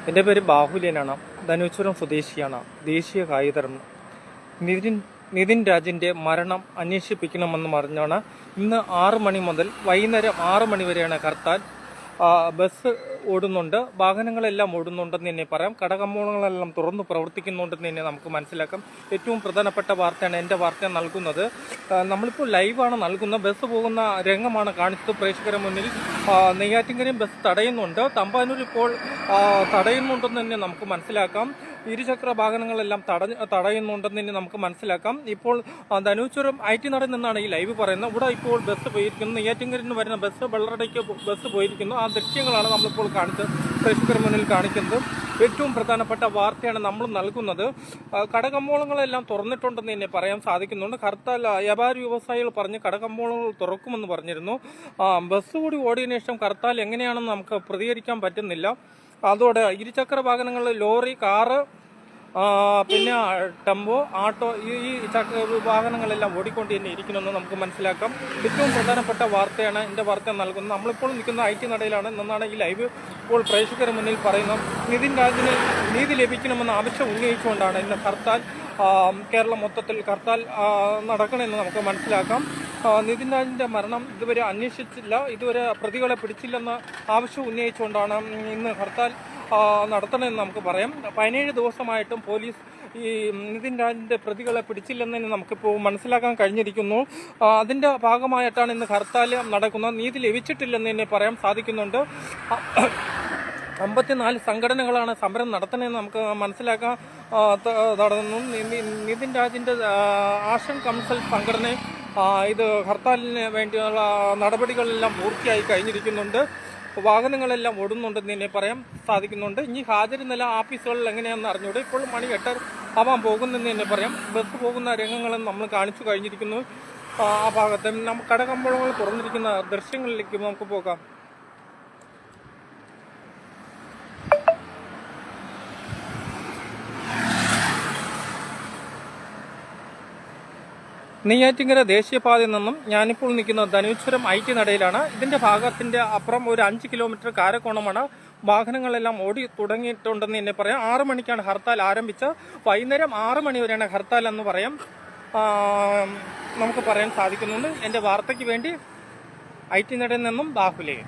എൻ്റെ പേര് ബാഹുല്യനാണ്. ധനുശ്വരം സ്വദേശിയാണ്. ദേശീയ കായികതാരം നിതിൻ രാജിൻ്റെ മരണം അന്വേഷിപ്പിക്കണമെന്ന് പറഞ്ഞാണ് ഇന്ന് 6 മണി മുതൽ വൈകുന്നേരം 6 മണി വരെയാണ് ഹർത്താൽ. ബസ് ഓടുന്നുണ്ട്, വാഹനങ്ങളെല്ലാം ഓടുന്നുണ്ടെന്ന് തന്നെ പറയാം. കടകമ്പോളങ്ങളെല്ലാം തുറന്നു പ്രവർത്തിക്കുന്നുണ്ടെന്ന് തന്നെ നമുക്ക് മനസ്സിലാക്കാം. ഏറ്റവും പ്രധാനപ്പെട്ട വാർത്തയാണ് എൻ്റെ വാർത്ത നൽകുന്നത്. നമ്മളിപ്പോൾ ലൈവാണ് നൽകുന്നത്. ബസ് പോകുന്ന രംഗമാണ് കാണിച്ചത് പ്രേക്ഷകരുടെ മുന്നിൽ. നെയ്യാറ്റിൻകരയും ബസ് തടയുന്നുണ്ട്, തമ്പാനൂർ ഇപ്പോൾ തടയുന്നുണ്ടെന്ന് തന്നെ നമുക്ക് മനസ്സിലാക്കാം. ഇരുചക്ര വാഹനങ്ങളെല്ലാം തടയുന്നുണ്ടെന്ന് തന്നെ നമുക്ക് മനസ്സിലാക്കാം. ഇപ്പോൾ ധനുശ്വരം IT നടയിൽ നിന്നാണ് ഈ ലൈവ് പറയുന്നത്. ഇവിടെ ഇപ്പോൾ ബസ് പോയിരിക്കുന്നു. നെയ്യാറ്റിൻകരയിൽ നിന്ന് വരുന്ന ബസ് വെള്ളറടയ്ക്ക് ബസ് പോയിരിക്കുന്നു. ആ ദൃശ്യങ്ങളാണ് നമ്മളിപ്പോൾ പ്രേക്ഷകർ മുന്നിൽ കാണിക്കുന്നത്. ഏറ്റവും പ്രധാനപ്പെട്ട വാർത്തയാണ് നമ്മൾ നൽകുന്നത്. കടകമ്പോളങ്ങളെല്ലാം തുറന്നിട്ടുണ്ടെന്ന് തന്നെ പറയാൻ സാധിക്കുന്നുണ്ട്. ഹർത്താൽ വ്യാപാരി വ്യവസായികൾ പറഞ്ഞ് കടകമ്പോളങ്ങൾ തുറക്കുമെന്ന് പറഞ്ഞിരുന്നു. ബസ് കൂടി ഓടിയതിനു ശേഷം ഹർത്താൽ എങ്ങനെയാണെന്ന് നമുക്ക് പ്രതികരിക്കാൻ പറ്റുന്നില്ല. അതോടെ ഇരുചക്ര വാഹനങ്ങൾ, ലോറി, കാറ്, പിന്നെ ടെമ്പോ, ആട്ടോ, ഈ വാഹനങ്ങളെല്ലാം ഓടിക്കൊണ്ട് തന്നെ ഇരിക്കണമെന്ന് നമുക്ക് മനസ്സിലാക്കാം. ഏറ്റവും പ്രധാനപ്പെട്ട വാർത്തയാണ് എൻ്റെ വാർത്ത നൽകുന്നത്. നമ്മളിപ്പോൾ നിൽക്കുന്ന IT നടയിലാണ് എന്നാണ് ഈ ലൈവ് ഇപ്പോൾ പ്രേക്ഷകരുടെ മുന്നിൽ പറയുന്നത്. നിതിൻ രാജിന് നീതി ലഭിക്കണമെന്ന ആവശ്യം ഉന്നയിച്ചുകൊണ്ടാണ് ഇന്ന് ഹർത്താൽ. കേരളം മൊത്തത്തിൽ ഹർത്താൽ നടക്കണമെന്ന് നമുക്ക് മനസ്സിലാക്കാം. നിതിൻ രാജിൻ്റെ മരണം ഇതുവരെ അന്വേഷിച്ചില്ല, ഇതുവരെ പ്രതികളെ പിടിച്ചില്ലെന്ന ആവശ്യം ഉന്നയിച്ചുകൊണ്ടാണ് ഇന്ന് ഹർത്താൽ നടത്തണമെന്ന് നമുക്ക് പറയാം. 17 ദിവസമായിട്ടും പോലീസ് ഈ നിതിൻ രാജിൻ്റെ പ്രതികളെ പിടിച്ചില്ലെന്ന് നമുക്കിപ്പോൾ മനസ്സിലാക്കാൻ കഴിഞ്ഞിരിക്കുന്നു. അതിൻ്റെ ഭാഗമായിട്ടാണ് ഇന്ന് ഹർത്താൽ നടക്കുന്നത്. നീതി ലഭിച്ചിട്ടില്ലെന്ന് തന്നെ പറയാൻ സാധിക്കുന്നുണ്ട്. 54 സംഘടനകളാണ് സമരം നടത്തണമെന്ന് നമുക്ക് മനസ്സിലാക്കാൻ നടന്നു. നിതിൻ രാജിൻ്റെ ആക്ഷൻ കൗൺസിൽ സംഘടന ഇത് ഹർത്താലിന് വേണ്ടിയുള്ള നടപടികളെല്ലാം പൂർത്തിയായി കഴിഞ്ഞിരിക്കുന്നുണ്ട്. വാഹനങ്ങളെല്ലാം ഓടുന്നുണ്ടെന്ന് തന്നെ പറയാൻ സാധിക്കുന്നുണ്ട്. ഇനി ഹാജര് നില ഓഫീസുകളിൽ എങ്ങനെയാണെന്ന് അറിഞ്ഞൂടെ. ഇപ്പോൾ മണി 8 ആവാൻ പോകുന്നെന്ന് തന്നെ പറയാം. ബസ് പോകുന്ന രംഗങ്ങളും നമ്മൾ കാണിച്ചു കഴിഞ്ഞിരിക്കുന്നു. ആ ഭാഗത്ത് കടകമ്പോളങ്ങൾ തുറന്നിരിക്കുന്ന ദൃശ്യങ്ങളിലേക്ക് നമുക്ക് പോകാം. നെയ്യാറ്റിൻകര ദേശീയപാതയിൽ നിന്നും ഞാനിപ്പോൾ നിൽക്കുന്ന ധനുശ്വരം IT നടയിലാണ്. ഇതിൻ്റെ ഭാഗത്തിൻ്റെ അപ്പുറം ഒരു 5 കിലോമീറ്റർ കാരക്കോണമാണ്. വാഹനങ്ങളെല്ലാം ഓടി തുടങ്ങിയിട്ടുണ്ടെന്ന് തന്നെ പറയാം. 6 മണിക്കാണ് ഹർത്താൽ ആരംഭിച്ചത്. വൈകുന്നേരം 6 മണി വരെയാണ് ഹർത്താൽ എന്ന് പറയാം, നമുക്ക് പറയാൻ സാധിക്കുന്നുണ്ട്. എൻ്റെ വാർത്തയ്ക്ക് വേണ്ടി IT നടയിൽ നിന്നും ബാഹുലേ.